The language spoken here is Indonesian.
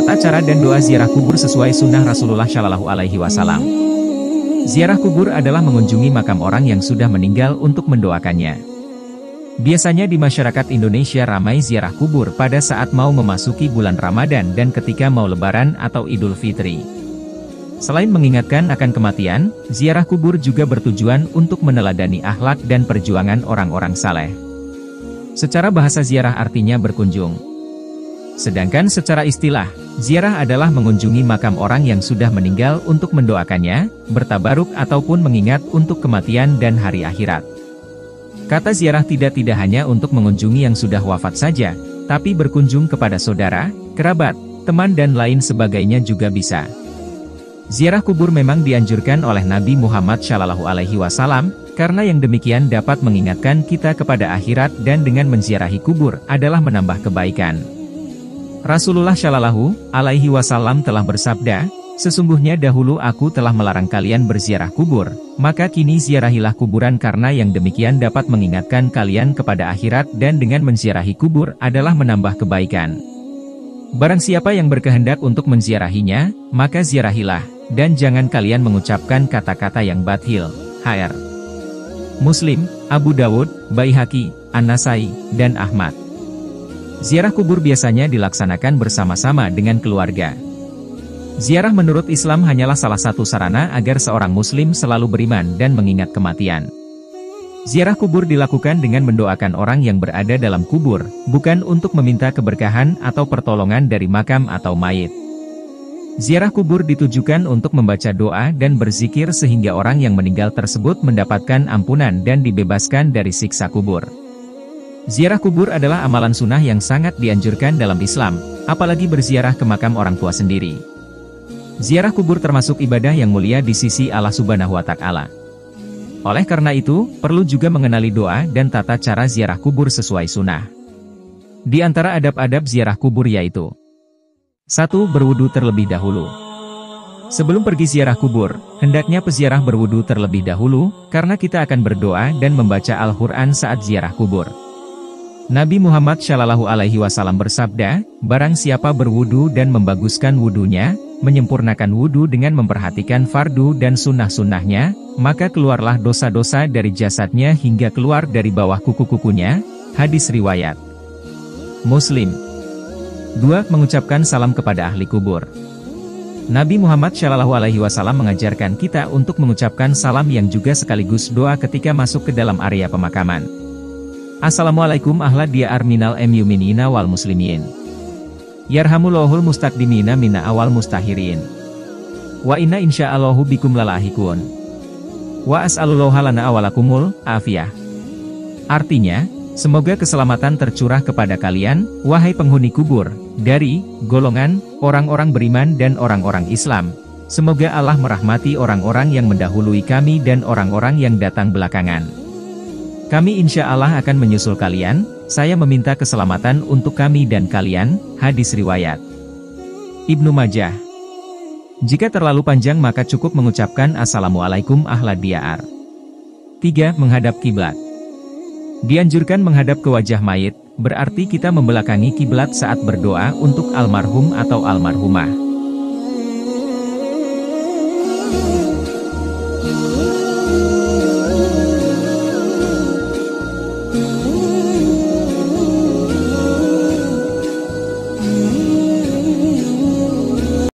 Tata cara dan doa ziarah kubur sesuai sunnah Rasulullah Shallallahu Alaihi Wasallam. Ziarah kubur adalah mengunjungi makam orang yang sudah meninggal untuk mendoakannya. Biasanya di masyarakat Indonesia ramai ziarah kubur pada saat mau memasuki bulan Ramadan dan ketika mau Lebaran atau Idul Fitri. Selain mengingatkan akan kematian, ziarah kubur juga bertujuan untuk meneladani akhlak dan perjuangan orang-orang saleh. Secara bahasa ziarah artinya berkunjung. Sedangkan secara istilah, ziarah adalah mengunjungi makam orang yang sudah meninggal untuk mendoakannya, bertabaruk ataupun mengingat untuk kematian dan hari akhirat. Kata ziarah tidak hanya untuk mengunjungi yang sudah wafat saja, tapi berkunjung kepada saudara, kerabat, teman dan lain sebagainya juga bisa. Ziarah kubur memang dianjurkan oleh Nabi Muhammad Shallallahu Alaihi Wasallam, karena yang demikian dapat mengingatkan kita kepada akhirat dan dengan menziarahi kubur adalah menambah kebaikan. Rasulullah Shallallahu Alaihi Wasallam telah bersabda, "Sesungguhnya dahulu aku telah melarang kalian berziarah kubur, maka kini ziarahilah kuburan karena yang demikian dapat mengingatkan kalian kepada akhirat dan dengan menziarahi kubur adalah menambah kebaikan. Barang siapa yang berkehendak untuk menziarahinya, maka ziarahilah, dan jangan kalian mengucapkan kata-kata yang batil." Hr. Muslim, Abu Dawud, Baihaqi, An-Nasai, dan Ahmad. Ziarah kubur biasanya dilaksanakan bersama-sama dengan keluarga. Ziarah menurut Islam hanyalah salah satu sarana agar seorang muslim selalu beriman dan mengingat kematian. Ziarah kubur dilakukan dengan mendoakan orang yang berada dalam kubur, bukan untuk meminta keberkahan atau pertolongan dari makam atau mayit. Ziarah kubur ditujukan untuk membaca doa dan berzikir sehingga orang yang meninggal tersebut mendapatkan ampunan dan dibebaskan dari siksa kubur. Ziarah kubur adalah amalan sunnah yang sangat dianjurkan dalam Islam, apalagi berziarah ke makam orang tua sendiri. Ziarah kubur termasuk ibadah yang mulia di sisi Allah Subhanahu wa Ta'ala. Oleh karena itu, perlu juga mengenali doa dan tata cara ziarah kubur sesuai sunnah. Di antara adab-adab ziarah kubur yaitu 1. Berwudu terlebih dahulu. Sebelum pergi ziarah kubur, hendaknya peziarah berwudu terlebih dahulu, karena kita akan berdoa dan membaca Al-Quran saat ziarah kubur. Nabi Muhammad Shallallahu Alaihi Wasallam bersabda, "Barang siapa berwudu dan membaguskan wudunya, menyempurnakan wudu dengan memperhatikan fardu dan sunnah-sunnahnya, maka keluarlah dosa-dosa dari jasadnya hingga keluar dari bawah kuku-kukunya." Hadis riwayat Muslim. 2. Mengucapkan salam kepada ahli kubur. Nabi Muhammad Shallallahu Alaihi Wasallam mengajarkan kita untuk mengucapkan salam yang juga sekaligus doa ketika masuk ke dalam area pemakaman. Assalamualaikum ahla diyar minal mu'minina wal muslimin. Yarhamullahul mustaqdimina minna awal mustahirin. Wa inna insya'allahu bikum lalahikun. Wa as'alullaha lana awalakumul afiyah. Artinya, semoga keselamatan tercurah kepada kalian, wahai penghuni kubur, dari golongan orang-orang beriman dan orang-orang Islam. Semoga Allah merahmati orang-orang yang mendahului kami dan orang-orang yang datang belakangan. Kami insya Allah akan menyusul kalian, saya meminta keselamatan untuk kami dan kalian. Hadis riwayat Ibnu Majah. Jika terlalu panjang maka cukup mengucapkan Assalamualaikum ahla diyar. 3. Menghadap kiblat. Dianjurkan menghadap ke wajah mayit, berarti kita membelakangi kiblat saat berdoa untuk almarhum atau almarhumah.